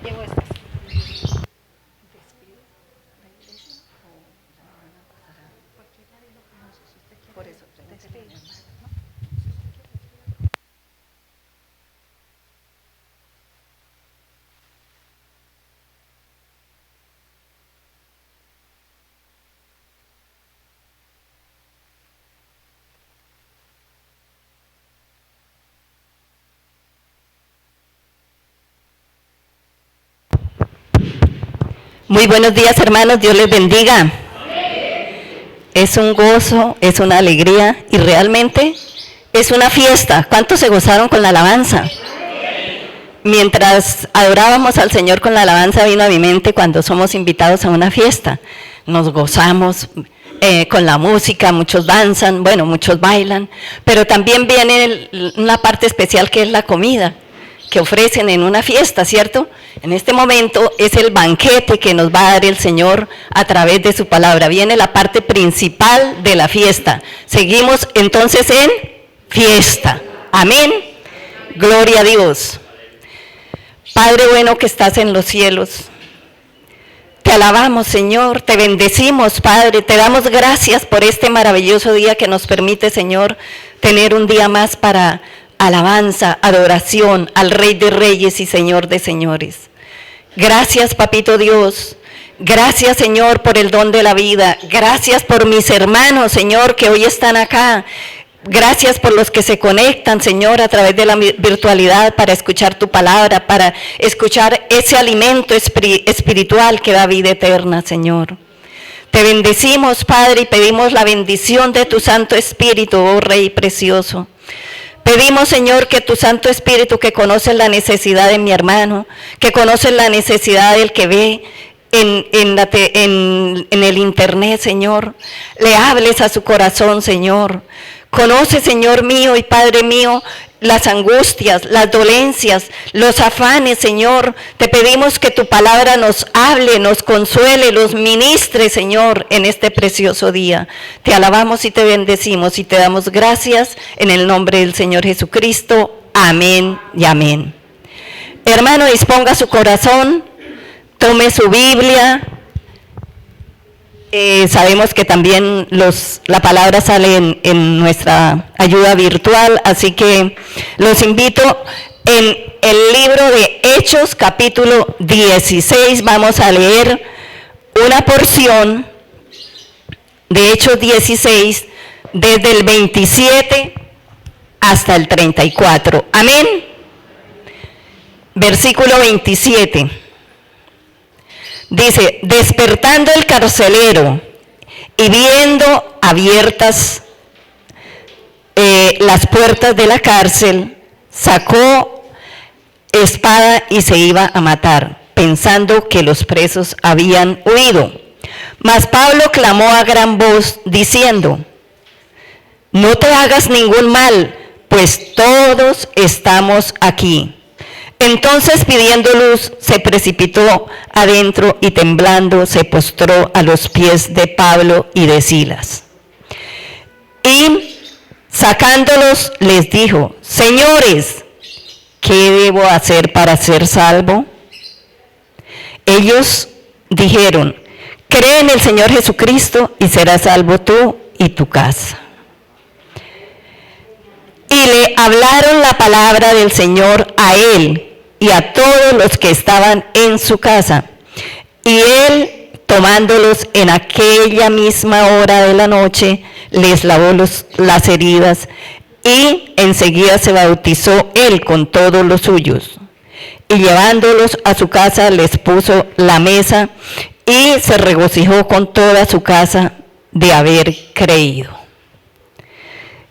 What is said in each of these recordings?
llevo estas. Por eso, Muy buenos días, hermanos, Dios les bendiga. Amén. Es un gozo, es una alegría y realmente es una fiesta. ¿Cuántos se gozaron con la alabanza? Amén. Mientras adorábamos al Señor con la alabanza, vino a mi mente cuando somos invitados a una fiesta. Nos gozamos con la música, muchos danzan, bueno, muchos bailan, pero también viene una parte especial que es la comida que ofrecen en una fiesta, ¿cierto? En este momento es el banquete que nos va a dar el Señor a través de su palabra. Viene la parte principal de la fiesta. Seguimos entonces en fiesta. Amén. Gloria a Dios. Padre bueno que estás en los cielos, te alabamos, Señor, te bendecimos, Padre, te damos gracias por este maravilloso día que nos permite, Señor, tener un día más para alabanza, adoración al Rey de Reyes y Señor de Señores. Gracias, Papito Dios. Gracias, Señor, por el don de la vida. Gracias por mis hermanos, Señor, que hoy están acá. Gracias por los que se conectan, Señor, a través de la virtualidad para escuchar tu palabra, para escuchar ese alimento espiritual que da vida eterna, Señor. Te bendecimos, Padre, y pedimos la bendición de tu Santo Espíritu, oh Rey precioso. Pedimos, Señor, que tu Santo Espíritu, que conoce la necesidad de mi hermano, que conoce la necesidad del que ve en el internet, Señor, le hables a su corazón, Señor. Conoce, Señor mío y Padre mío, las angustias, las dolencias, los afanes, Señor. Te pedimos que tu palabra nos hable, nos consuele, los ministre, Señor, en este precioso día. Te alabamos y te bendecimos y te damos gracias en el nombre del Señor Jesucristo. Amén y amén. Hermano, disponga su corazón, tome su Biblia. Sabemos que también la palabra sale en nuestra ayuda virtual, así que los invito en el libro de Hechos, capítulo 16, vamos a leer una porción de Hechos 16, desde el 27 hasta el 34. Amén. Versículo 27. Dice, despertando el carcelero y viendo abiertas las puertas de la cárcel, sacó espada y se iba a matar, pensando que los presos habían huido. Mas Pablo clamó a gran voz, diciendo, no te hagas ningún mal, pues todos estamos aquí. Entonces, pidiendo luz, se precipitó adentro y temblando se postró a los pies de Pablo y de Silas. Y sacándolos les dijo, señores, ¿qué debo hacer para ser salvo? Ellos dijeron, cree en el Señor Jesucristo y serás salvo tú y tu casa. Y le hablaron la palabra del Señor a él y a todos los que estaban en su casa. Y él, tomándolos en aquella misma hora de la noche, les lavó las heridas y enseguida se bautizó él con todos los suyos. Y llevándolos a su casa les puso la mesa y se regocijó con toda su casa de haber creído.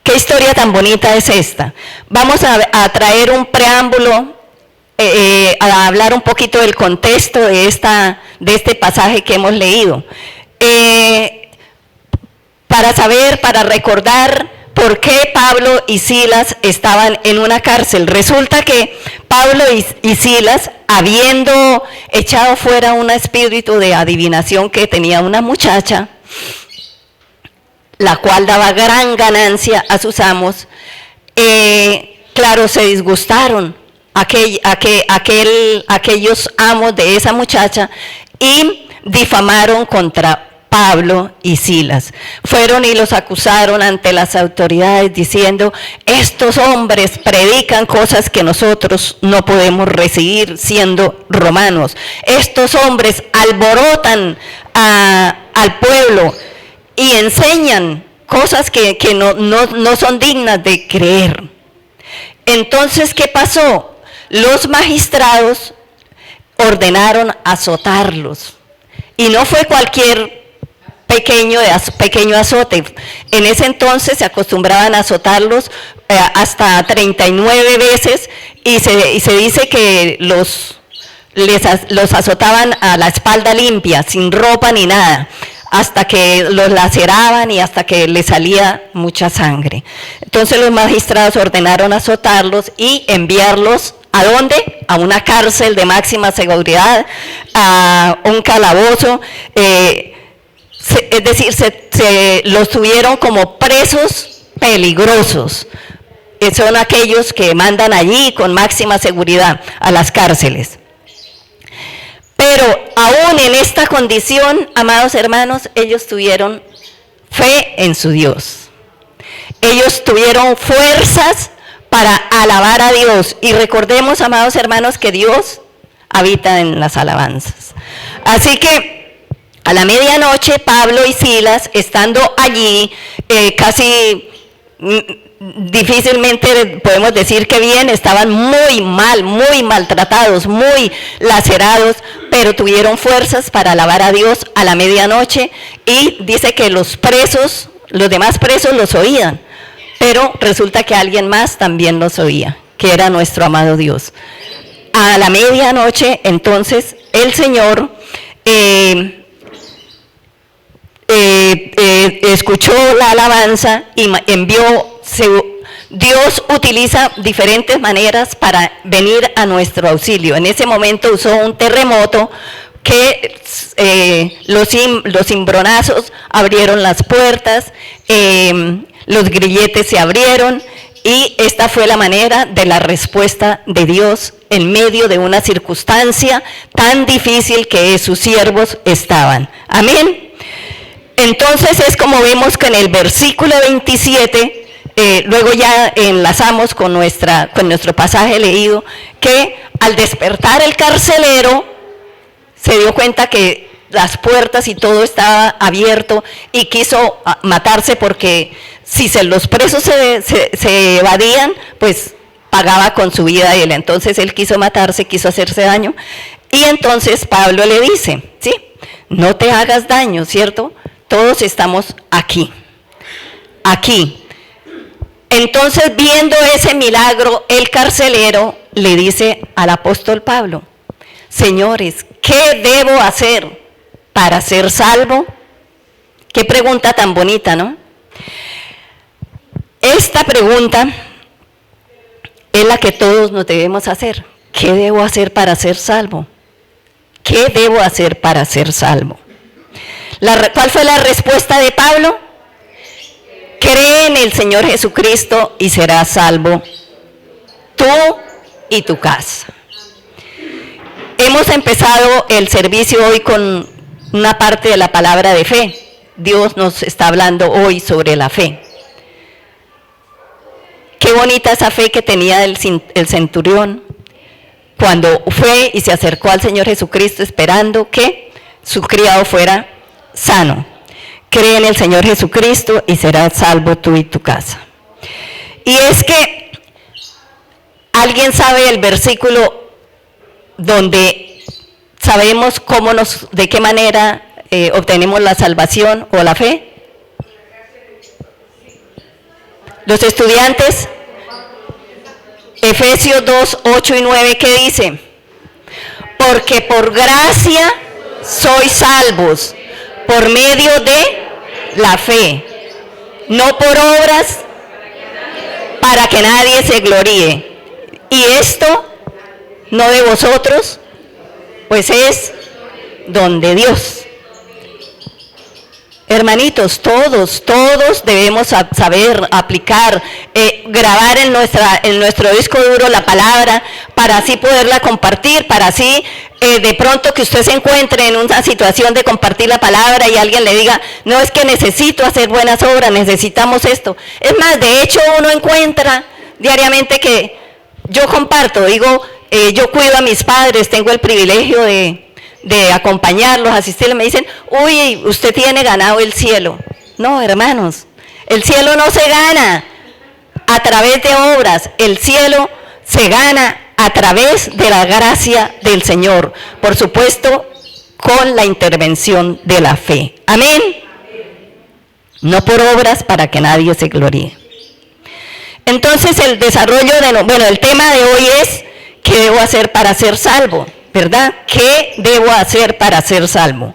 ¿Qué historia tan bonita es esta? Vamos a traer un preámbulo, a hablar un poquito del contexto de este pasaje que hemos leído. Para recordar por qué Pablo y Silas estaban en una cárcel. Resulta que Pablo y Silas, habiendo echado fuera un espíritu de adivinación que tenía una muchacha, la cual daba gran ganancia a sus amos, claro, se disgustaron aquellos amos de esa muchacha y difamaron contra Pablo y Silas. Fueron y los acusaron ante las autoridades diciendo: estos hombres predican cosas que nosotros no podemos recibir siendo romanos. Estos hombres alborotan al pueblo y enseñan cosas que no son dignas de creer. Entonces, ¿qué pasó? Los magistrados ordenaron azotarlos. Y no fue cualquier pequeño azote. En ese entonces se acostumbraban a azotarlos hasta 39 veces y se dice que los azotaban a la espalda limpia, sin ropa ni nada, hasta que los laceraban y hasta que les salía mucha sangre. Entonces los magistrados ordenaron azotarlos y enviarlos ¿a dónde? A una cárcel de máxima seguridad, a un calabozo. Es decir, los tuvieron como presos peligrosos. Son aquellos que mandan allí con máxima seguridad a las cárceles. Pero aún en esta condición, amados hermanos, ellos tuvieron fe en su Dios. Ellos tuvieron fuerzas para alabar a Dios. Y recordemos, amados hermanos, que Dios habita en las alabanzas. Así que a la medianoche, Pablo y Silas, estando allí, casi difícilmente podemos decir que bien, estaban muy mal, muy maltratados, muy lacerados, pero tuvieron fuerzas para alabar a Dios a la medianoche, y dice que los demás presos los oían, pero resulta que alguien más también los oía, que era nuestro amado Dios. A la medianoche, entonces, el Señor escuchó la alabanza y envió. Dios utiliza diferentes maneras para venir a nuestro auxilio. En ese momento usó un terremoto que los cimbronazos abrieron las puertas, los grilletes se abrieron, y esta fue la manera de la respuesta de Dios en medio de una circunstancia tan difícil que sus siervos estaban. Amén. Entonces es como vemos que en el versículo 27, luego ya enlazamos con nuestro pasaje leído, que al despertar el carcelero se dio cuenta que las puertas y todo estaba abierto y quiso matarse, porque si los presos se evadían, pues pagaba con su vida él. Entonces él quiso matarse, quiso hacerse daño, y entonces Pablo le dice, ¿sí? No te hagas daño, ¿cierto? Todos estamos aquí. Entonces, viendo ese milagro, el carcelero le dice al apóstol Pablo: señores, ¿qué debo hacer para ser salvo? Qué pregunta tan bonita, ¿no? Esta pregunta es la que todos nos debemos hacer. ¿Qué debo hacer para ser salvo? ¿Qué debo hacer para ser salvo? ¿Cuál fue la respuesta de Pablo? Cree en el Señor Jesucristo y serás salvo, tú y tu casa. Hemos empezado el servicio hoy con una parte de la palabra de fe. Dios nos está hablando hoy sobre la fe. Qué bonita esa fe que tenía el centurión cuando fue y se acercó al Señor Jesucristo esperando que su criado fuera sano. Cree en el Señor Jesucristo y serás salvo tú y tu casa. Y es que alguien sabe el versículo donde sabemos de qué manera obtenemos la salvación o la fe. Los estudiantes, Efesios 2, 8 y 9, ¿qué dice? Porque por gracia sois salvos por medio de la fe, no por obras, para que nadie se gloríe. Y esto no de vosotros, pues es don de Dios. Hermanitos, todos debemos saber aplicar, grabar en nuestro disco duro la palabra para así poderla compartir, para así de pronto que usted se encuentre en una situación de compartir la palabra y alguien le diga, no, es que necesito hacer buenas obras, necesitamos esto. Es más, de hecho uno encuentra diariamente que yo comparto, digo, yo cuido a mis padres, tengo el privilegio de acompañarlos, asistirles, me dicen, uy, usted tiene ganado el cielo. No, hermanos, el cielo no se gana a través de obras, el cielo se gana a través de la gracia del Señor, por supuesto, con la intervención de la fe. Amén. No por obras para que nadie se gloríe. Entonces el desarrollo el tema de hoy es, ¿qué debo hacer para ser salvo? ¿Verdad? ¿Qué debo hacer para ser salvo?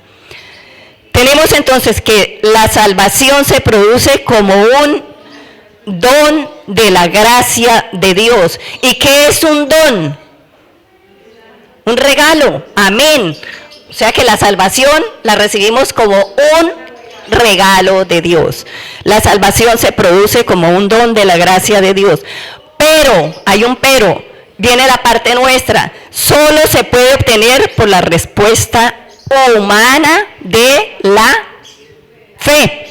Tenemos entonces que la salvación se produce como un don de la gracia de Dios. ¿Y qué es un don? Un regalo. Amén. O sea que la salvación la recibimos como un regalo de Dios. La salvación se produce como un don de la gracia de Dios. Pero, hay un pero. Viene la parte nuestra, solo se puede obtener por la respuesta humana de la fe.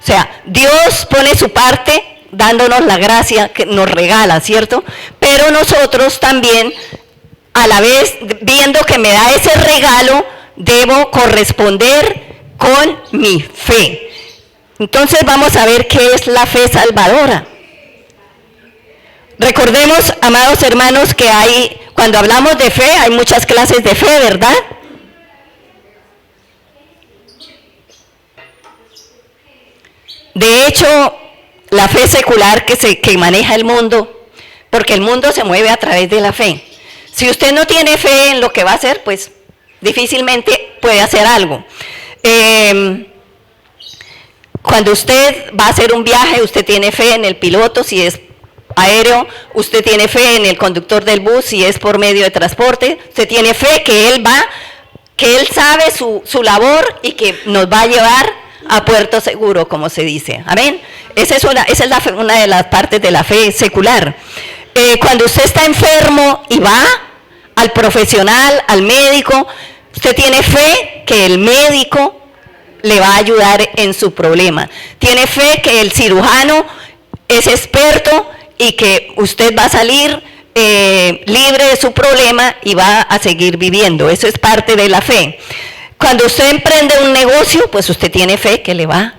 O sea, Dios pone su parte dándonos la gracia que nos regala, ¿cierto? Pero nosotros también, a la vez, viendo que me da ese regalo, debo corresponder con mi fe. Entonces vamos a ver qué es la fe salvadora. Recordemos, amados hermanos, que cuando hablamos de fe, hay muchas clases de fe, ¿verdad? De hecho, la fe secular que maneja el mundo, porque el mundo se mueve a través de la fe. Si usted no tiene fe en lo que va a hacer, pues difícilmente puede hacer algo. Cuando usted va a hacer un viaje, usted tiene fe en el piloto, si es aéreo, usted tiene fe en el conductor del bus, si es por medio de transporte, usted tiene fe que él sabe su labor y que nos va a llevar a puerto seguro, como se dice. Amén. Esa es una de las partes de la fe secular. Cuando usted está enfermo y va al profesional, al médico, usted tiene fe que el médico le va a ayudar en su problema. Tiene fe que el cirujano es experto y que usted va a salir libre de su problema y va a seguir viviendo. Eso es parte de la fe. Cuando usted emprende un negocio, pues usted tiene fe que le va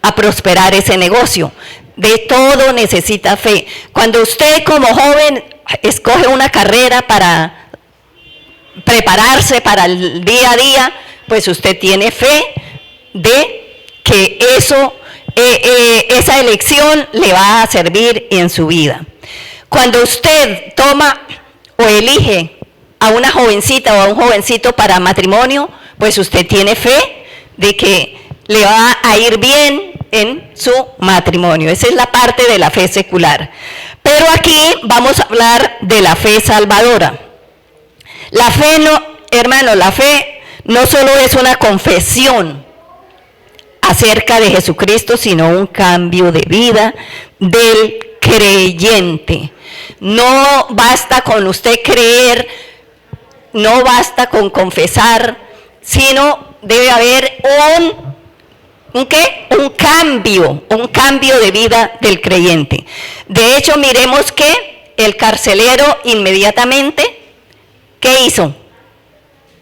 a prosperar ese negocio. De todo necesita fe. Cuando usted como joven escoge una carrera para prepararse para el día a día, pues usted tiene fe de que esa elección le va a servir en su vida. Cuando usted toma o elige a una jovencita o a un jovencito para matrimonio, pues usted tiene fe de que le va a ir bien en su matrimonio. Esa es la parte de la fe secular. Pero aquí vamos a hablar de la fe salvadora. La fe la fe no solo es una confesión acerca de Jesucristo, sino un cambio de vida del creyente. No basta con usted creer, no basta con confesar, sino debe haber un cambio de vida del creyente. De hecho, miremos que el carcelero inmediatamente, ¿qué hizo?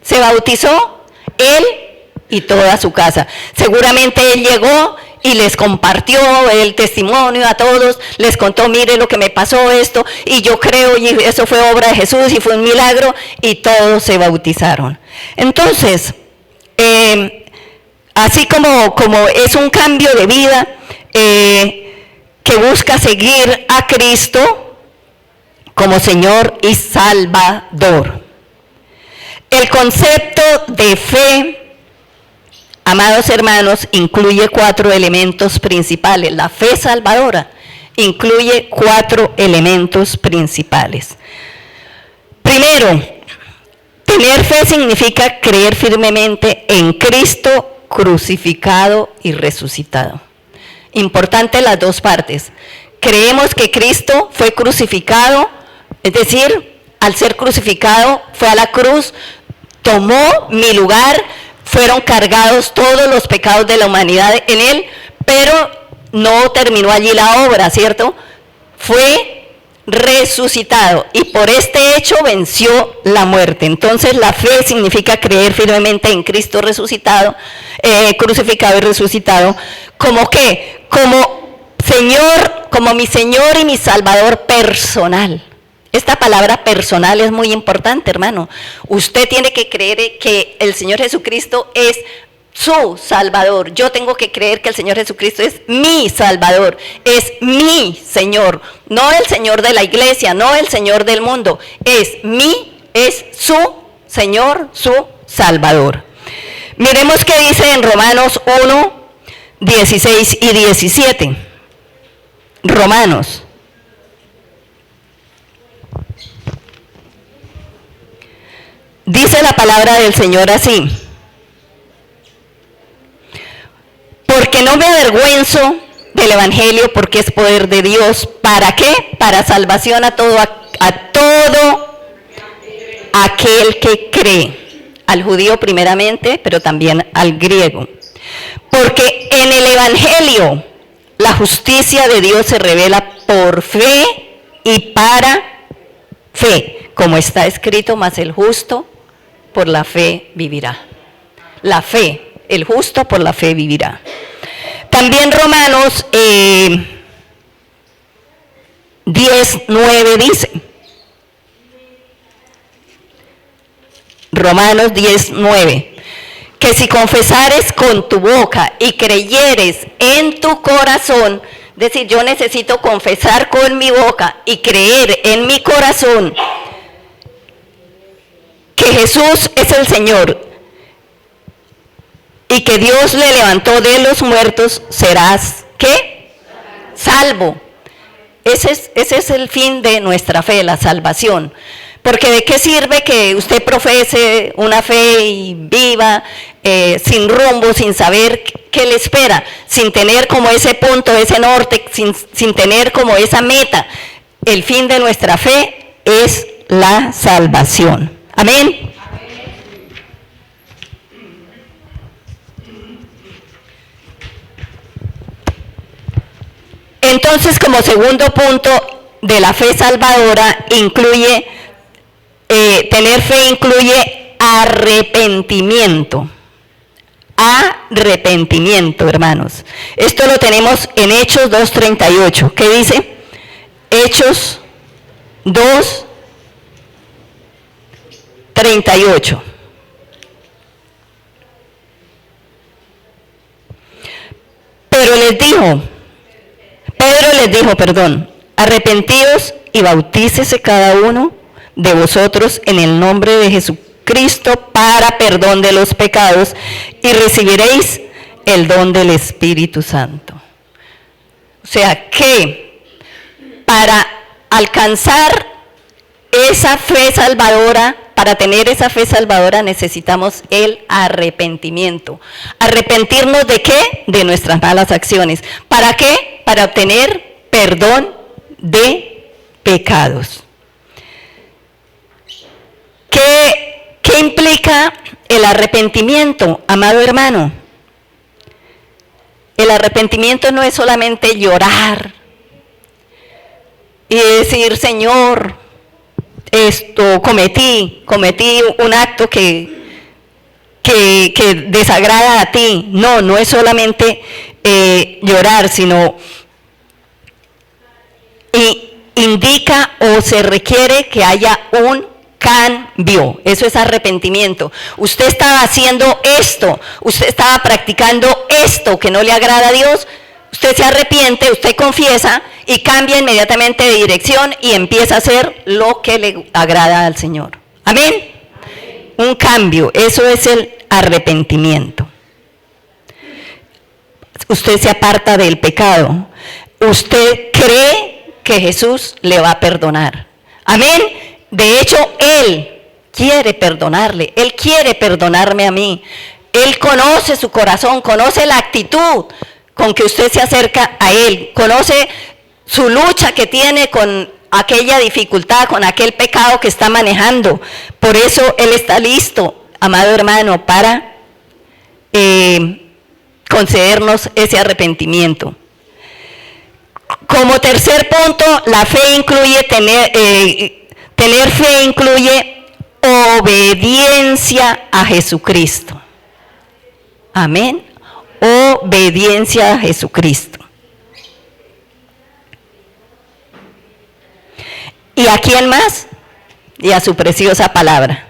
Se bautizó, él y toda su casa. Seguramente él llegó y les compartió el testimonio a todos, les contó, mire lo que me pasó esto, y yo creo, y eso fue obra de Jesús, y fue un milagro, y todos se bautizaron. Entonces, así como es un cambio de vida que busca seguir a Cristo como Señor y Salvador. El concepto de fe, amados hermanos, incluye 4 elementos principales. La fe salvadora incluye 4 elementos principales. Primero, tener fe significa creer firmemente en Cristo crucificado y resucitado. Importante las dos partes. Creemos que Cristo fue crucificado, es decir, al ser crucificado fue a la cruz, tomó mi lugar, fueron cargados todos los pecados de la humanidad en él, pero no terminó allí la obra, ¿cierto? Fue resucitado y por este hecho venció la muerte. Entonces la fe significa creer firmemente en Cristo resucitado, crucificado y resucitado, como que, como Señor, como mi Señor y mi Salvador personal. Esta palabra personal es muy importante, hermano. Usted tiene que creer que el Señor Jesucristo es su Salvador. Yo tengo que creer que el Señor Jesucristo es mi Salvador, es mi Señor, no el Señor de la iglesia, no el Señor del mundo, es su Señor, su Salvador. Miremos qué dice en Romanos 1, 16 y 17. Romanos. Dice la palabra del Señor así: porque no me avergüenzo del Evangelio, porque es poder de Dios. ¿Para qué? Para salvación a todo aquel que cree. Al judío primeramente, pero también al griego. Porque en el Evangelio la justicia de Dios se revela por fe y para fe. Como está escrito, mas el justo por la fe vivirá. La fe, el justo por la fe vivirá. También Romanos 10:9 dice, Romanos 10:9, que si confesares con tu boca y creyeres en tu corazón, es decir, yo necesito confesar con mi boca y creer en mi corazón que Jesús es el Señor y que Dios le levantó de los muertos, serás, ¿qué? Salvo. Ese es el fin de nuestra fe, la salvación. Porque ¿de qué sirve que usted profese una fe y viva sin rumbo, sin saber qué le espera, sin tener como ese punto, ese norte, sin tener como esa meta? El fin de nuestra fe es la salvación. Amén. Entonces, como segundo punto de la fe salvadora, incluye, tener fe incluye arrepentimiento. Arrepentimiento, hermanos. Esto lo tenemos en Hechos 2:38. ¿Qué dice? Hechos 2:38. Pedro les dijo, arrepentíos y bautícese cada uno de vosotros en el nombre de Jesucristo para perdón de los pecados y recibiréis el don del Espíritu Santo. O sea que para alcanzar esa fe salvadora, para tener esa fe salvadora necesitamos el arrepentimiento. ¿Arrepentirnos de qué? De nuestras malas acciones. ¿Para qué? Para obtener perdón de pecados. ¿Qué implica el arrepentimiento, amado hermano? El arrepentimiento no es solamente llorar y decir, Señor, cometí un acto que desagrada a ti. No es solamente llorar, sino indica o se requiere que haya un cambio. Eso es arrepentimiento. Usted estaba haciendo esto, usted estaba practicando esto que no le agrada a Dios. Usted se arrepiente, usted confiesa y cambia inmediatamente de dirección y empieza a hacer lo que le agrada al Señor. ¿Amén? Un cambio, eso es el arrepentimiento. Usted se aparta del pecado. Usted cree que Jesús le va a perdonar. Amén. De hecho, Él quiere perdonarle. Él quiere perdonarme a mí. Él conoce su corazón, conoce la actitud con que usted se acerca a Él, conoce su lucha que tiene con aquella dificultad, con aquel pecado que está manejando. Por eso Él está listo, amado hermano, para concedernos ese arrepentimiento. Como tercer punto, la fe incluye tener fe incluye obediencia a Jesucristo. Amén. Obediencia a Jesucristo. ¿Y a quién más? Y a su preciosa palabra.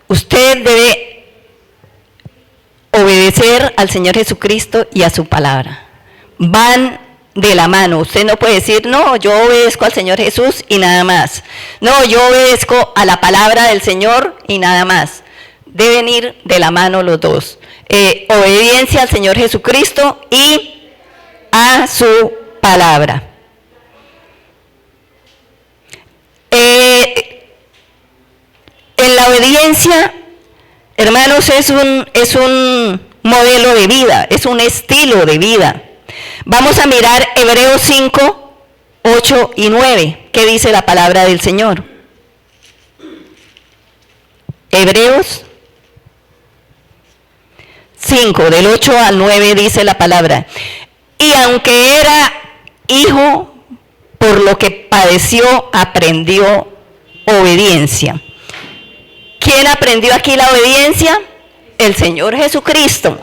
Usted debe obedecer al Señor Jesucristo y a su palabra. Van de la mano. Usted no puede decir, no, yo obedezco al Señor Jesús y nada más. No, yo obedezco a la palabra del Señor y nada más. Deben ir de la mano los dos. Obediencia al Señor Jesucristo y a su palabra. En la obediencia, hermanos, es un modelo de vida, es un estilo de vida. Vamos a mirar Hebreos 5, 8 y 9. ¿Qué dice la palabra del Señor? Hebreos 5, del 8 al 9 dice la palabra. Y aunque era hijo, por lo que padeció, aprendió obediencia. ¿Quién aprendió aquí la obediencia? El Señor Jesucristo.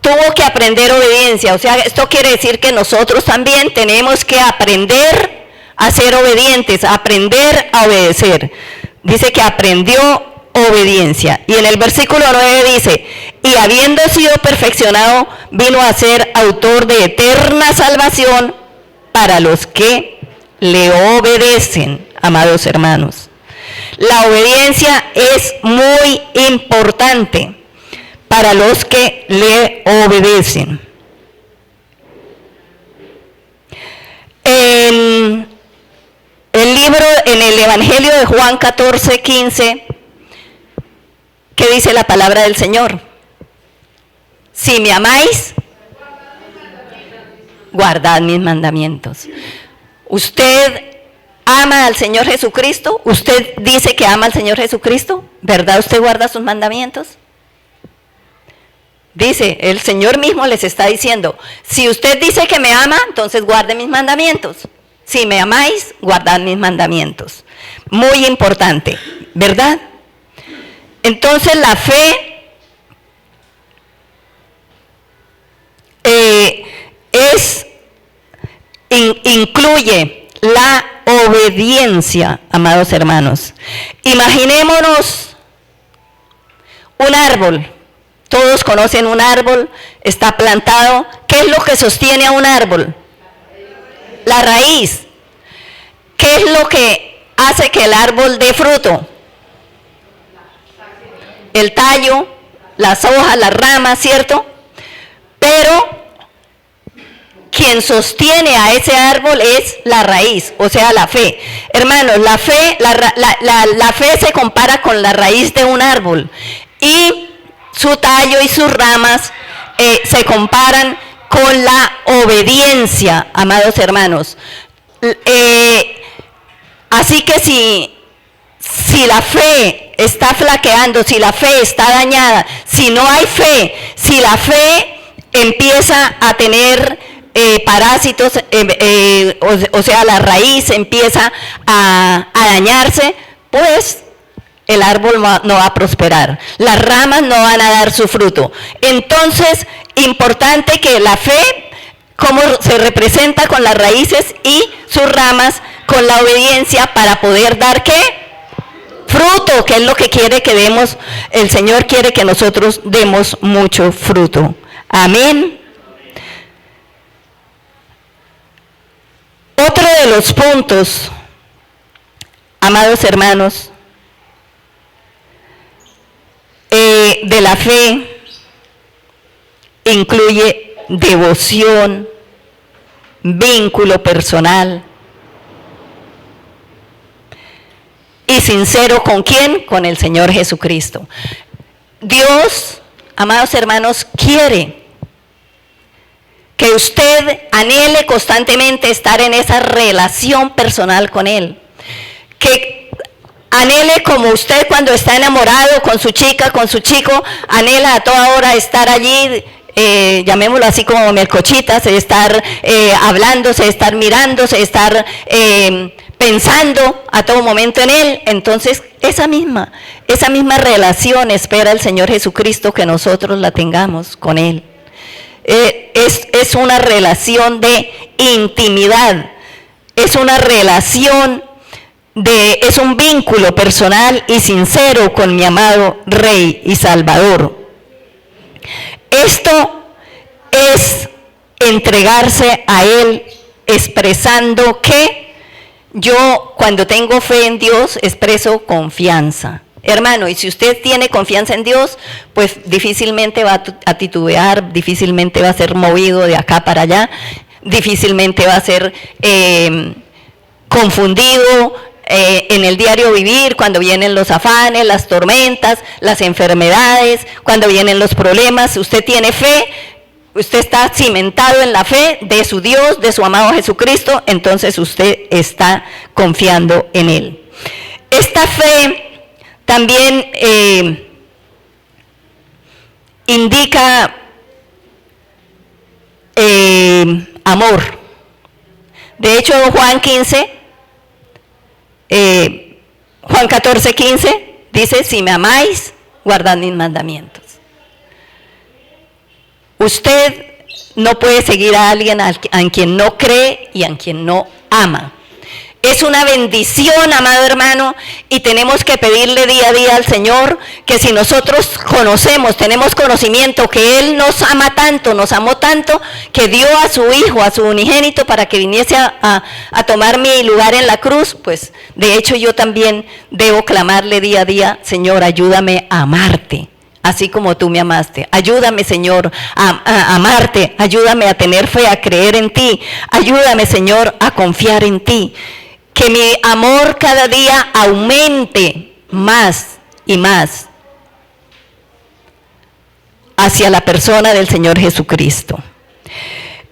Tuvo que aprender obediencia. O sea, esto quiere decir que nosotros también tenemos que aprender a ser obedientes, aprender a obedecer. Dice que aprendió obediencia. Y en el versículo 9 dice, y habiendo sido perfeccionado, vino a ser autor de eterna salvación para los que le obedecen, amados hermanos. La obediencia es muy importante para los que le obedecen. En el Evangelio de Juan 14, 15, ¿qué dice la palabra del Señor? Si me amáis, guardad mis mandamientos. ¿Usted ama al Señor Jesucristo? ¿Usted dice que ama al Señor Jesucristo? ¿Verdad usted guarda sus mandamientos? Dice, el Señor mismo les está diciendo, si usted dice que me ama, entonces guarde mis mandamientos. Si me amáis, guardad mis mandamientos. Muy importante, ¿verdad? Entonces la fe incluye la obediencia, amados hermanos. Imaginémonos un árbol. Todos conocen un árbol, está plantado. ¿Qué es lo que sostiene a un árbol? La raíz. ¿Qué es lo que hace que el árbol dé fruto? El tallo, las hojas, las ramas, ¿cierto? Pero quien sostiene a ese árbol es la raíz, o sea, la fe. Hermanos, la fe se compara con la raíz de un árbol. Y su tallo y sus ramas se comparan con la obediencia, amados hermanos. Así que si la fe está flaqueando, si la fe está dañada, si no hay fe, si la fe empieza a tener parásitos, o sea, la raíz empieza a dañarse, pues el árbol no va a prosperar, las ramas no van a dar su fruto. Entonces, importante que la fe, como se representa con las raíces y sus ramas, con la obediencia para poder dar ¿qué? Fruto, que es lo que quiere que demos. El Señor quiere que nosotros demos mucho fruto. Amén. Otro de los puntos, amados hermanos, de la fe incluye devoción, vínculo personal y sincero. ¿Con quién? Con el Señor Jesucristo. Dios, amados hermanos, quiere que usted anhele constantemente estar en esa relación personal con Él. Que anhele como usted cuando está enamorado con su chica, con su chico, anhela a toda hora estar allí, llamémoslo así como melcochitas, estar hablándose, estar mirándose, estar pensando a todo momento en Él. Entonces esa misma relación espera el Señor Jesucristo que nosotros la tengamos con Él. Es una relación de intimidad, es una relación es un vínculo personal y sincero con mi amado Rey y Salvador. Esto es entregarse a Él, expresando que yo cuando tengo fe en Dios expreso confianza. Hermano, y si usted tiene confianza en Dios, pues difícilmente va a titubear, difícilmente va a ser movido de acá para allá, difícilmente va a ser confundido en el diario vivir, cuando vienen los afanes, las tormentas, las enfermedades, cuando vienen los problemas. Usted tiene fe, usted está cimentado en la fe de su Dios, de su amado Jesucristo, entonces usted está confiando en Él. Esta fe también indica amor. De hecho, Juan 14:15 dice: si me amáis, guardad mis mandamientos. Usted no puede seguir a alguien a quien no cree y a quien no ama. Es una bendición, amado hermano, y tenemos que pedirle día a día al Señor que si nosotros conocemos, tenemos conocimiento que Él nos ama tanto, nos amó tanto, que dio a su Hijo, a su unigénito, para que viniese a tomar mi lugar en la cruz, pues de hecho yo también debo clamarle día a día: Señor, ayúdame a amarte, así como tú me amaste. Ayúdame, Señor, a amarte, ayúdame a tener fe, a creer en ti, ayúdame, Señor, a confiar en ti. Que mi amor cada día aumente más y más hacia la persona del Señor Jesucristo.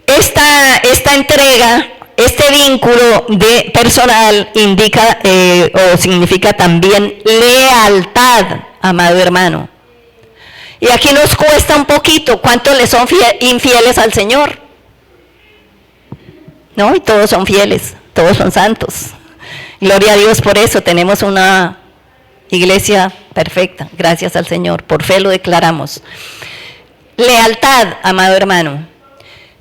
Esta entrega, este vínculo personal indica o significa también lealtad, amado hermano. Y aquí nos cuesta un poquito. ¿Cuántos le son infieles al Señor? No, y todos son fieles, todos son santos. Gloria a Dios por eso, tenemos una iglesia perfecta, gracias al Señor, por fe lo declaramos. Lealtad, amado hermano.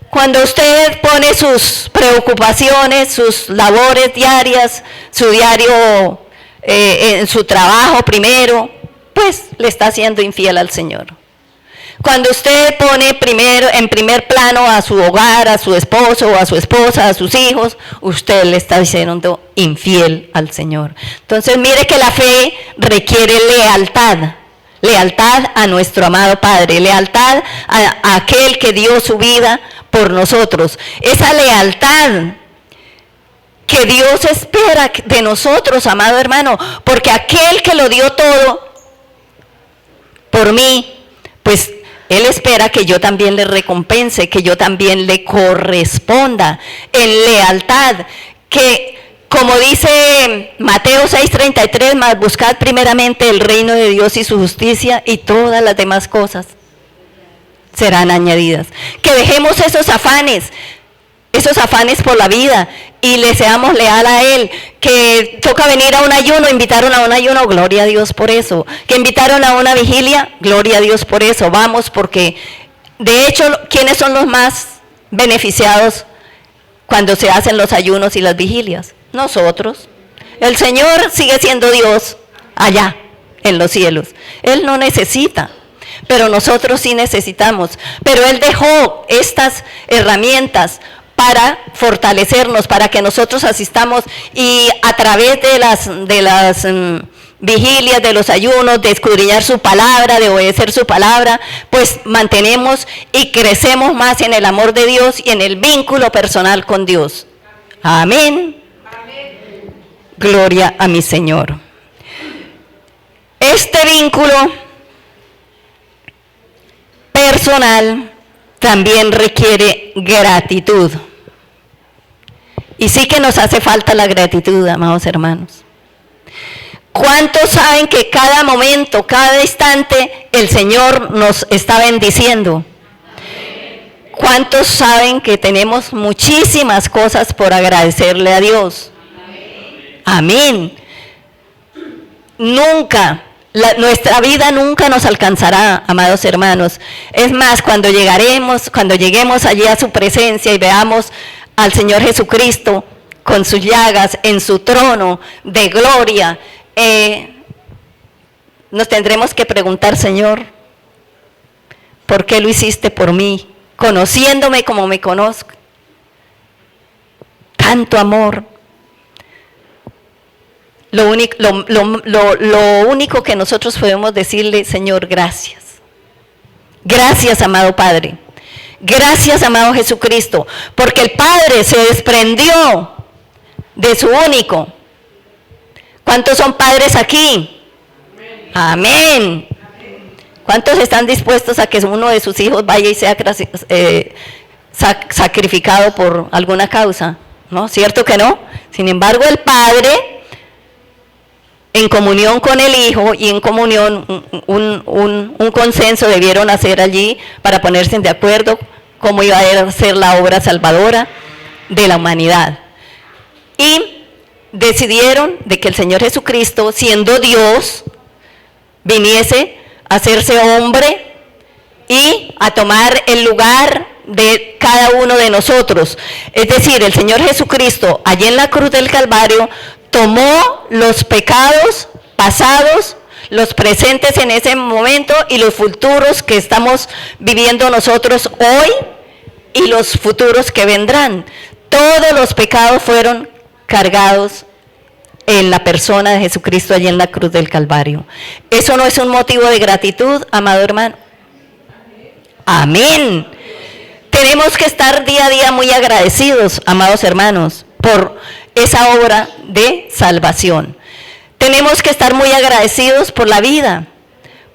Cuando usted pone sus preocupaciones, sus labores diarias, su diario, en su trabajo primero, pues le está siendo infiel al Señor. Cuando usted pone en primer plano a su hogar, a su esposo o a su esposa, a sus hijos, usted le está siendo infiel al Señor. Entonces mire que la fe requiere lealtad. Lealtad a nuestro amado Padre, lealtad a aquel que dio su vida por nosotros. Esa lealtad que Dios espera de nosotros, amado hermano, porque aquel que lo dio todo por mí, pues Él espera que yo también le recompense, que yo también le corresponda en lealtad, que como dice Mateo 6:33, más buscad primeramente el reino de Dios y su justicia, y todas las demás cosas serán añadidas. Que dejemos esos afanes por la vida y le seamos leal a Él. Que toca venir a un ayuno, invitaron a un ayuno, gloria a Dios por eso. Que invitaron a una vigilia, gloria a Dios por eso. Vamos, porque de hecho, ¿quiénes son los más beneficiados cuando se hacen los ayunos y las vigilias? Nosotros. El Señor sigue siendo Dios allá en los cielos. Él no necesita, pero nosotros sí necesitamos. Pero Él dejó estas herramientas para fortalecernos, para que nosotros asistamos y a través de las vigilias, de los ayunos, de escudriñar su palabra, de obedecer su palabra, pues mantenemos y crecemos más en el amor de Dios y en el vínculo personal con Dios. Amén. Amén. Gloria a mi Señor. Este vínculo personal también requiere gratitud. Y sí que nos hace falta la gratitud, amados hermanos. ¿Cuántos saben que cada momento, cada instante, el Señor nos está bendiciendo? ¿Cuántos saben que tenemos muchísimas cosas por agradecerle a Dios? Amén. Nunca, nuestra vida nunca nos alcanzará, amados hermanos. Es más, cuando lleguemos allí a su presencia y veamos al Señor Jesucristo con sus llagas en su trono de gloria, nos tendremos que preguntar, Señor, ¿por qué lo hiciste por mí? Conociéndome como me conozco. Tanto amor. Lo único que nosotros podemos decirle, Señor, gracias. Gracias, amado Padre. Gracias, amado Jesucristo, porque el Padre se desprendió de su único. ¿Cuántos son padres aquí? Amén. ¿Cuántos están dispuestos a que uno de sus hijos vaya y sea sacrificado por alguna causa? ¿No? ¿Cierto que no? Sin embargo, el Padre, en comunión con el Hijo y en comunión, un consenso debieron hacer allí para ponerse de acuerdo cómo iba a ser la obra salvadora de la humanidad. Y decidieron de que el Señor Jesucristo, siendo Dios, viniese a hacerse hombre y a tomar el lugar de cada uno de nosotros. Es decir, el Señor Jesucristo, allí en la cruz del Calvario, tomó los pecados pasados, los presentes en ese momento y los futuros que estamos viviendo nosotros hoy y los futuros que vendrán. Todos los pecados fueron cargados en la persona de Jesucristo allí en la cruz del Calvario. ¿Eso no es un motivo de gratitud, amado hermano? Amén. Tenemos que estar día a día muy agradecidos, amados hermanos, por esa obra de salvación. Tenemos que estar muy agradecidos por la vida,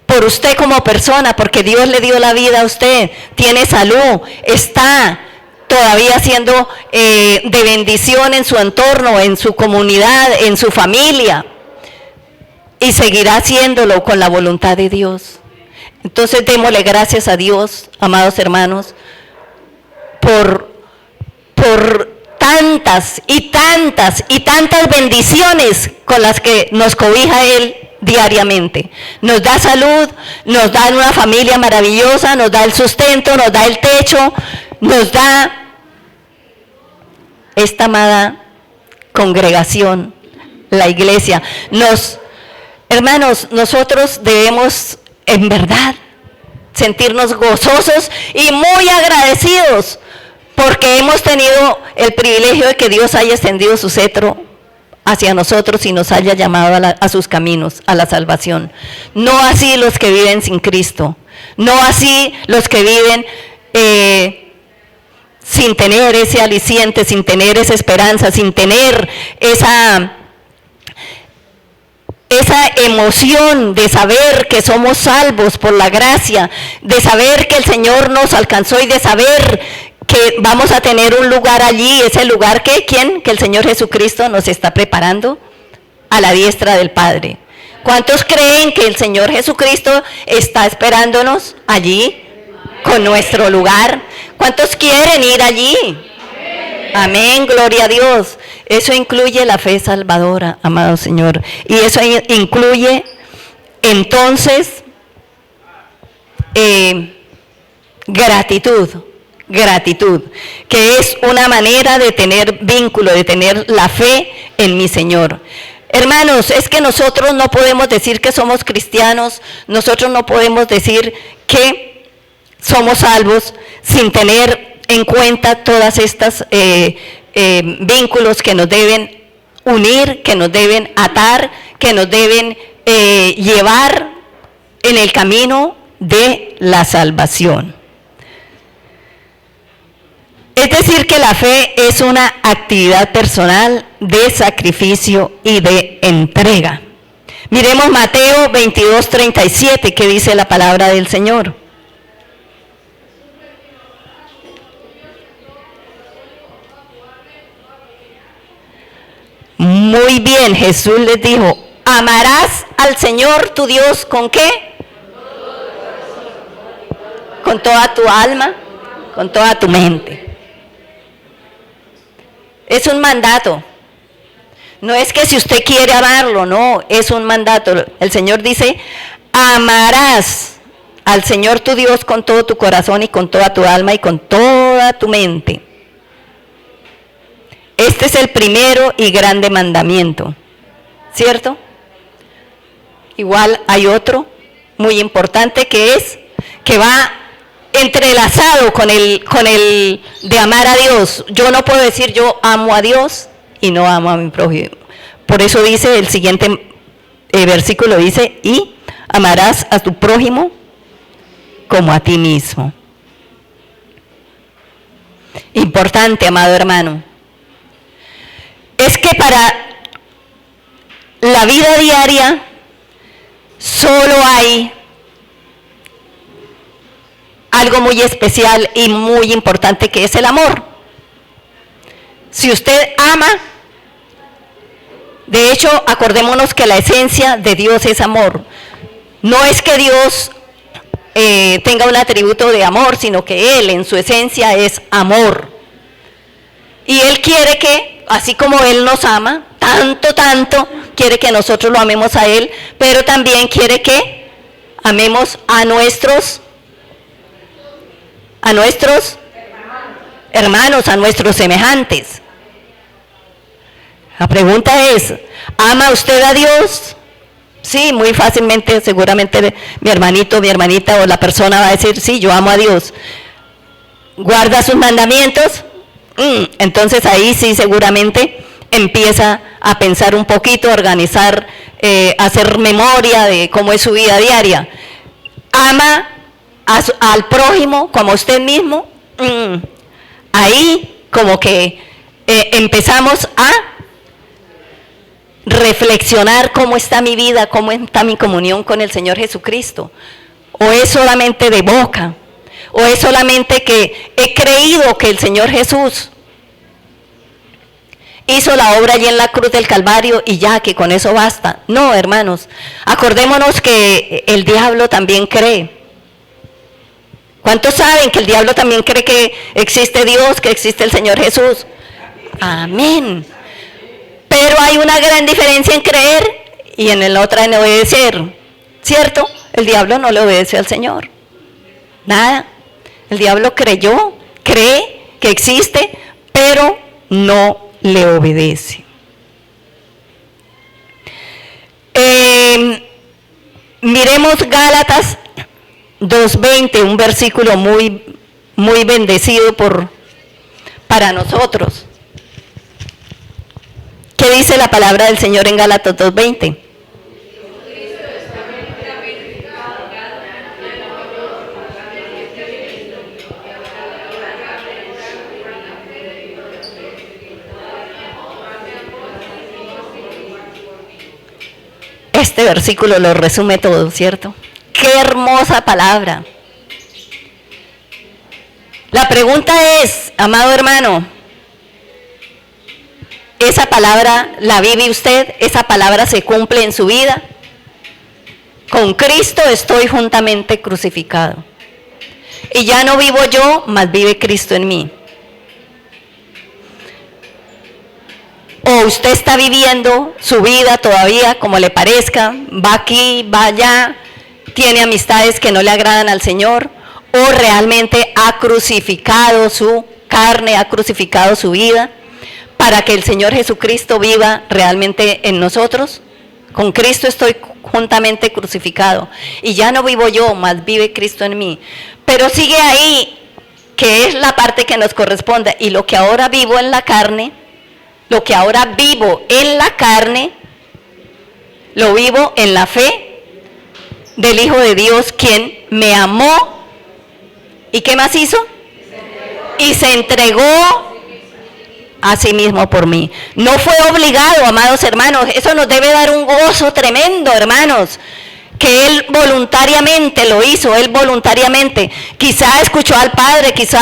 por usted como persona, porque Dios le dio la vida a usted, tiene salud, está todavía siendo de bendición en su entorno, en su comunidad, en su familia, y seguirá haciéndolo con la voluntad de Dios. Entonces démosle gracias a Dios, amados hermanos, por tantas y tantas y tantas bendiciones con las que nos cobija Él diariamente. Nos da salud, nos da una familia maravillosa, nos da el sustento, nos da el techo, nos da esta amada congregación, la iglesia. Hermanos, nosotros debemos en verdad sentirnos gozosos y muy agradecidos porque hemos tenido el privilegio de que Dios haya extendido su cetro hacia nosotros y nos haya llamado a sus caminos, a la salvación. No así los que viven sin Cristo, no así los que viven sin tener ese aliciente, sin tener esa esperanza, sin tener esa emoción de saber que somos salvos por la gracia, de saber que el Señor nos alcanzó y de saber que vamos a tener un lugar allí, ese lugar que el Señor Jesucristo nos está preparando a la diestra del Padre. ¿Cuántos creen que el Señor Jesucristo está esperándonos allí con nuestro lugar? ¿Cuántos quieren ir allí? Amén, gloria a Dios. Eso incluye la fe salvadora, amado Señor. Y eso incluye, entonces, gratitud, que es una manera de tener vínculo, de tener la fe en mi Señor. Hermanos, es que nosotros no podemos decir que somos cristianos, nosotros no podemos decir que somos salvos sin tener en cuenta todas estas vínculos que nos deben unir, que nos deben atar, que nos deben llevar en el camino de la salvación. Es decir, que la fe es una actividad personal de sacrificio y de entrega. Miremos Mateo 22:37, que dice la palabra del Señor. Muy bien, Jesús les dijo, amarás al Señor tu Dios ¿con qué? Con toda tu alma, con toda tu mente. Es un mandato. No es que si usted quiere amarlo, no, es un mandato. El Señor dice, amarás al Señor tu Dios con todo tu corazón y con toda tu alma y con toda tu mente. Este es el primero y grande mandamiento, ¿cierto? Igual hay otro muy importante que va entrelazado con el de amar a Dios. Yo no puedo decir yo amo a Dios y no amo a mi prójimo. Por eso dice el siguiente versículo, dice, y amarás a tu prójimo como a ti mismo. Importante, amado hermano. Es que para la vida diaria solo hay algo muy especial y muy importante que es el amor. Si usted ama, de hecho, acordémonos que la esencia de Dios es amor. No es que Dios tenga un atributo de amor, sino que Él en su esencia es amor. Y Él quiere que, así como Él nos ama, tanto, quiere que nosotros lo amemos a Él, pero también quiere que amemos a nuestros hermanos, a nuestros semejantes. La pregunta es, ¿ama usted a Dios? Sí, muy fácilmente, seguramente mi hermanito, mi hermanita o la persona va a decir, sí, yo amo a Dios. ¿Guarda sus mandamientos? Entonces ahí sí seguramente empieza a pensar un poquito, a organizar, hacer memoria de cómo es su vida diaria. ¿Ama al prójimo como a usted mismo? Ahí como que empezamos a reflexionar cómo está mi vida, cómo está mi comunión con el Señor Jesucristo. ¿O es solamente de boca? ¿O es solamente que he creído que el Señor Jesús hizo la obra allí en la cruz del Calvario y ya, que con eso basta? No, hermanos, acordémonos que el diablo también cree. ¿Cuántos saben que el diablo también cree que existe Dios, que existe el Señor Jesús? Amén. Pero hay una gran diferencia en creer y en la otra en obedecer, ¿cierto? El diablo no le obedece al Señor, nada. El diablo cree que existe, pero no le obedece. Miremos Gálatas 2:20, un versículo muy bendecido para nosotros. ¿Qué dice la palabra del Señor en Gálatas 2:20? Este versículo lo resume todo, ¿cierto? ¡Qué hermosa palabra! La pregunta es, amado hermano, ¿esa palabra la vive usted? ¿Esa palabra se cumple en su vida? Con Cristo estoy juntamente crucificado. Y ya no vivo yo, mas vive Cristo en mí. O usted está viviendo su vida todavía como le parezca, va aquí, va allá, tiene amistades que no le agradan al Señor, o realmente ha crucificado su carne, ha crucificado su vida, para que el Señor Jesucristo viva realmente en nosotros. Con Cristo estoy juntamente crucificado, y ya no vivo yo, mas vive Cristo en mí. Pero sigue ahí, que es la parte que nos corresponde, y lo que ahora vivo en la carne, lo que ahora vivo en la carne, lo vivo en la fe del Hijo de Dios, quien me amó, ¿y qué más hizo? Y se entregó a sí mismo por mí. No fue obligado, amados hermanos. Eso nos debe dar un gozo tremendo, hermanos, que Él voluntariamente lo hizo, Él voluntariamente. Quizá escuchó al Padre, quizá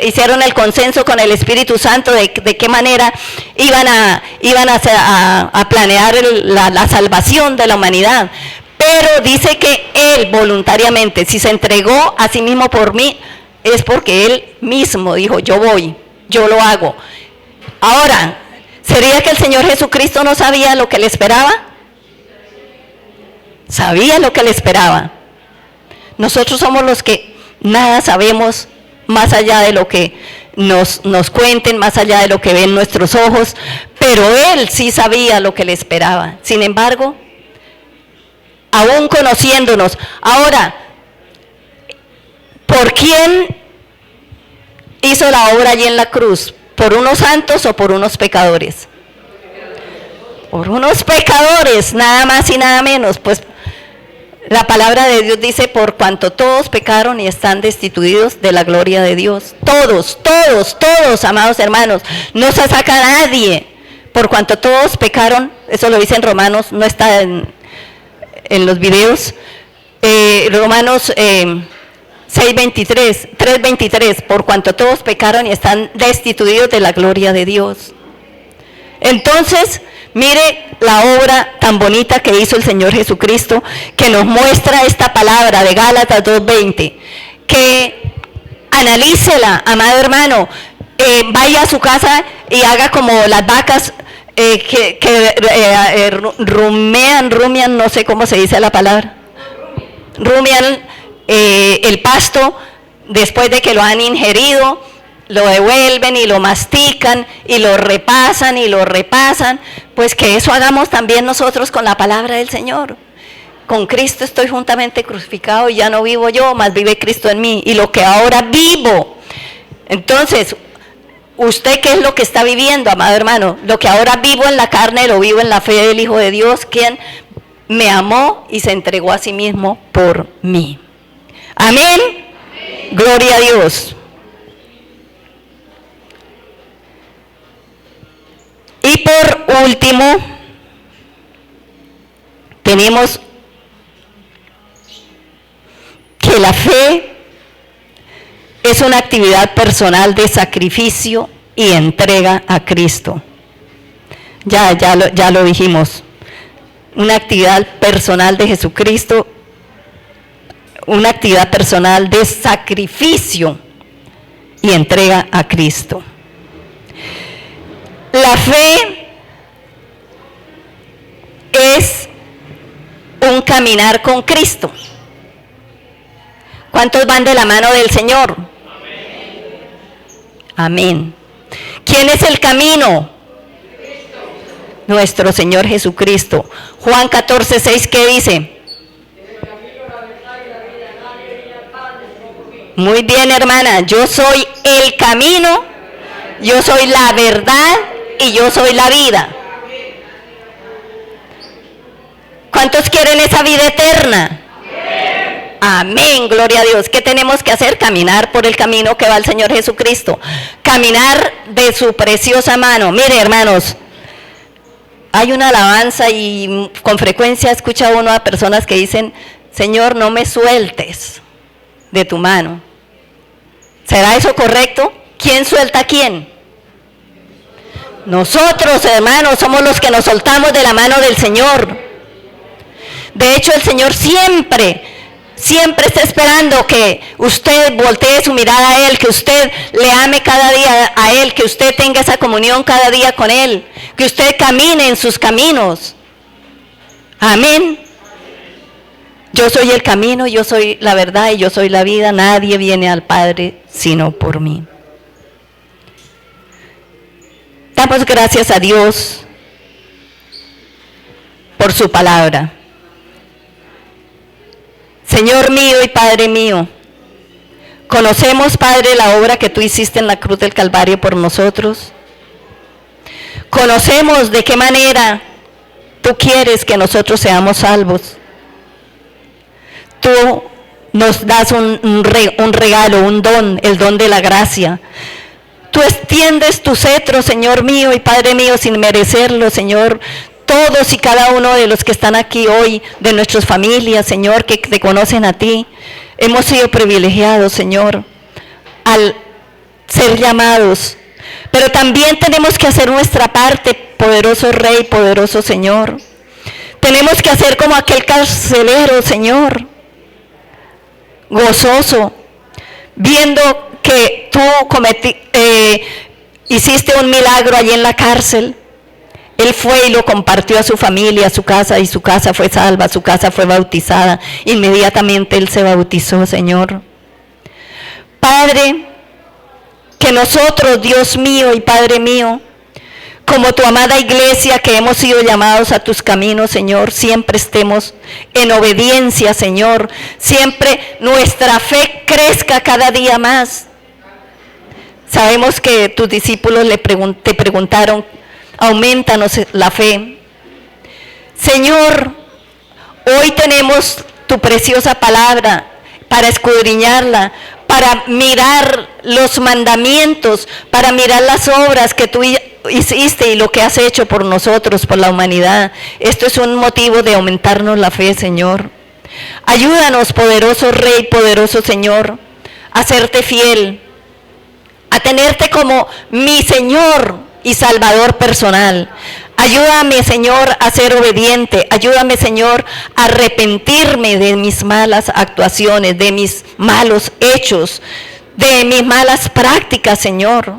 hicieron el consenso con el Espíritu Santo de qué manera iban a planear la salvación de la humanidad. Pero dice que Él voluntariamente, si se entregó a sí mismo por mí, es porque Él mismo dijo, yo voy, yo lo hago. Ahora, ¿sería que el Señor Jesucristo no sabía lo que le esperaba? Sabía lo que le esperaba. Nosotros somos los que nada sabemos más allá de lo que nos cuenten, más allá de lo que ven nuestros ojos, pero Él sí sabía lo que le esperaba. Sin embargo, aún conociéndonos, ahora, ¿por quién hizo la obra allí en la cruz? ¿Por unos santos o por unos pecadores? Por unos pecadores, nada más y nada menos. Pues la palabra de Dios dice, por cuanto todos pecaron y están destituidos de la gloria de Dios. Todos, todos, todos, amados hermanos, no se saca a nadie. Por cuanto todos pecaron, eso lo dice en Romanos, no está en los videos, Romanos 3:23, por cuanto todos pecaron y están destituidos de la gloria de Dios. Entonces, mire la obra tan bonita que hizo el Señor Jesucristo, que nos muestra esta palabra de Gálatas 2:20, que analícela, amado hermano, vaya a su casa y haga como las vacas rumian, no sé cómo se dice la palabra, rumian el pasto después de que lo han ingerido, lo devuelven y lo mastican y lo repasan y lo repasan. Pues que eso hagamos también nosotros con la palabra del Señor. Con Cristo estoy juntamente crucificado y ya no vivo yo, mas vive Cristo en mí, y lo que ahora vivo. Entonces, ¿usted qué es lo que está viviendo, amado hermano? Lo que ahora vivo en la carne, lo vivo en la fe del Hijo de Dios, quien me amó y se entregó a sí mismo por mí. Amén. Amén. Gloria a Dios. Y por último, tenemos que la fe es una actividad personal de sacrificio y entrega a Cristo. Ya lo dijimos. Una actividad personal de Jesucristo, una actividad personal de sacrificio y entrega a Cristo. La fe es un caminar con Cristo. ¿Cuántos van de la mano del Señor? Amén. Amén. ¿Quién es el camino? Cristo. Nuestro Señor Jesucristo. Juan 14:6, ¿qué dice? Muy bien, hermana, yo soy el camino, yo soy la verdad y yo soy la vida. ¿Cuántos quieren esa vida eterna? Amén, gloria a Dios. ¿Qué tenemos que hacer? Caminar por el camino que va el Señor Jesucristo. Caminar de su preciosa mano. Mire, hermanos, hay una alabanza y con frecuencia escucha uno a personas que dicen, Señor, no me sueltes de tu mano. ¿Será eso correcto? ¿Quién suelta a quién? Nosotros, hermanos, somos los que nos soltamos de la mano del Señor. De hecho, el Señor siempre está esperando que usted voltee su mirada a Él, que usted le ame cada día a Él, que usted tenga esa comunión cada día con Él, que usted camine en sus caminos. Amén. Yo soy el camino, yo soy la verdad y yo soy la vida. Nadie viene al Padre sino por mí. Damos gracias a Dios por su palabra. Señor mío y Padre mío, conocemos, Padre, la obra que tú hiciste en la cruz del Calvario por nosotros. Conocemos de qué manera tú quieres que nosotros seamos salvos. Tú nos das un regalo, un don, el don de la gracia. Tú extiendes tu cetro, Señor mío y Padre mío, sin merecerlo, Señor. todos y cada uno de los que están aquí hoy, de nuestras familias, Señor, que te conocen a ti. Hemos sido privilegiados, Señor, al ser llamados. Pero también tenemos que hacer nuestra parte, poderoso Rey, poderoso Señor. Tenemos que hacer como aquel carcelero, Señor, gozoso, viendo que tú hiciste un milagro allí en la cárcel. Él fue y lo compartió a su familia, a su casa, y su casa fue salva, su casa fue bautizada. Inmediatamente él se bautizó, Señor. Padre, que nosotros, Dios mío y Padre mío, como tu amada iglesia que hemos sido llamados a tus caminos, Señor, siempre estemos en obediencia, Señor. Siempre nuestra fe crezca cada día más. Sabemos que tus discípulos te preguntaron, aumentanos la fe. Señor, hoy tenemos tu preciosa palabra para escudriñarla, para mirar los mandamientos, para mirar las obras que tú hiciste y lo que has hecho por nosotros, por la humanidad. Esto es un motivo de aumentarnos la fe, Señor. Ayúdanos, poderoso Rey, poderoso Señor, a serte fiel, a tenerte como mi Señor y Salvador personal. Ayúdame, Señor, a ser obediente. Ayúdame, Señor, a arrepentirme de mis malas actuaciones, de mis malos hechos, de mis malas prácticas, Señor.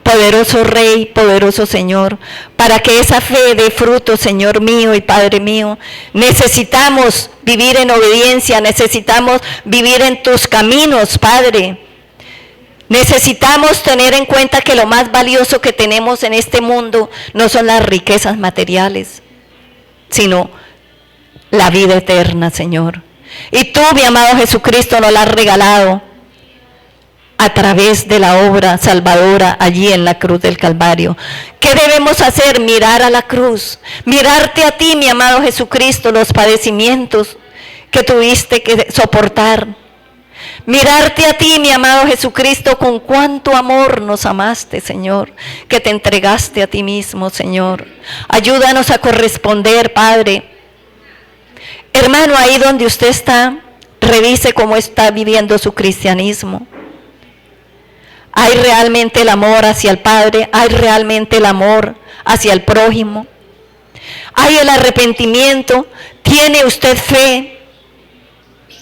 Poderoso Rey, poderoso Señor, para que esa fe dé fruto, Señor mío y Padre mío, necesitamos vivir en obediencia, necesitamos vivir en tus caminos, Padre. Necesitamos tener en cuenta que lo más valioso que tenemos en este mundo no son las riquezas materiales, sino la vida eterna, Señor. Y tú, mi amado Jesucristo, nos la has regalado a través de la obra salvadora allí en la cruz del Calvario. ¿Qué debemos hacer? Mirar a la cruz, mirarte a ti, mi amado Jesucristo, los padecimientos que tuviste que soportar. Mirarte a ti, mi amado Jesucristo, con cuánto amor nos amaste, Señor, que te entregaste a ti mismo, Señor. Ayúdanos a corresponder, Padre. Hermano, ahí donde usted está, revise cómo está viviendo su cristianismo. ¿Hay realmente el amor hacia el Padre? ¿Hay realmente el amor hacia el prójimo? ¿Hay el arrepentimiento? ¿Tiene usted fe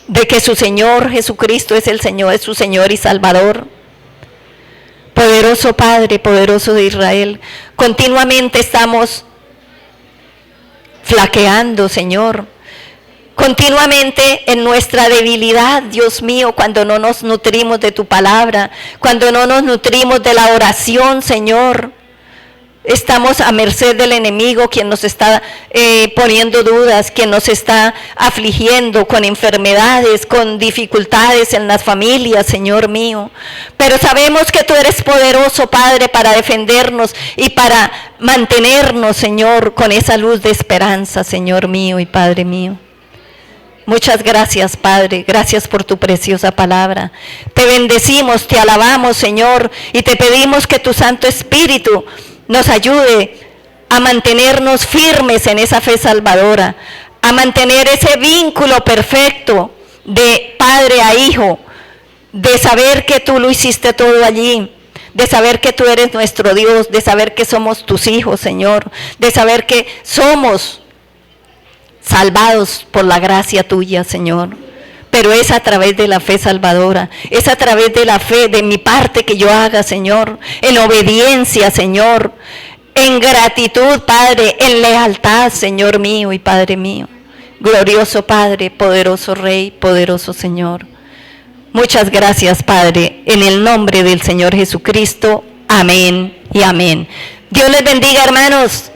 de que su Señor Jesucristo es el Señor, es su Señor y Salvador? Poderoso Padre, poderoso de Israel, continuamente estamos flaqueando, Señor. Continuamente en nuestra debilidad, Dios mío, cuando no nos nutrimos de tu palabra, cuando no nos nutrimos de la oración, Señor. Estamos a merced del enemigo, quien nos está poniendo dudas, quien nos está afligiendo con enfermedades, con dificultades en las familias, Señor mío. Pero sabemos que tú eres poderoso, Padre, para defendernos y para mantenernos, Señor, con esa luz de esperanza, Señor mío y Padre mío. Muchas gracias, Padre, gracias por tu preciosa palabra. Te bendecimos, te alabamos, Señor, y te pedimos que tu Santo Espíritu nos ayude a mantenernos firmes en esa fe salvadora, a mantener ese vínculo perfecto de padre a hijo, de saber que tú lo hiciste todo allí, de saber que tú eres nuestro Dios, de saber que somos tus hijos, Señor, de saber que somos salvados por la gracia tuya, Señor. Pero es a través de la fe salvadora, es a través de la fe de mi parte que yo haga, Señor, en obediencia, Señor, en gratitud, Padre, en lealtad, Señor mío y Padre mío. Glorioso Padre, poderoso Rey, poderoso Señor. Muchas gracias, Padre, en el nombre del Señor Jesucristo. Amén y amén. Dios les bendiga, hermanos.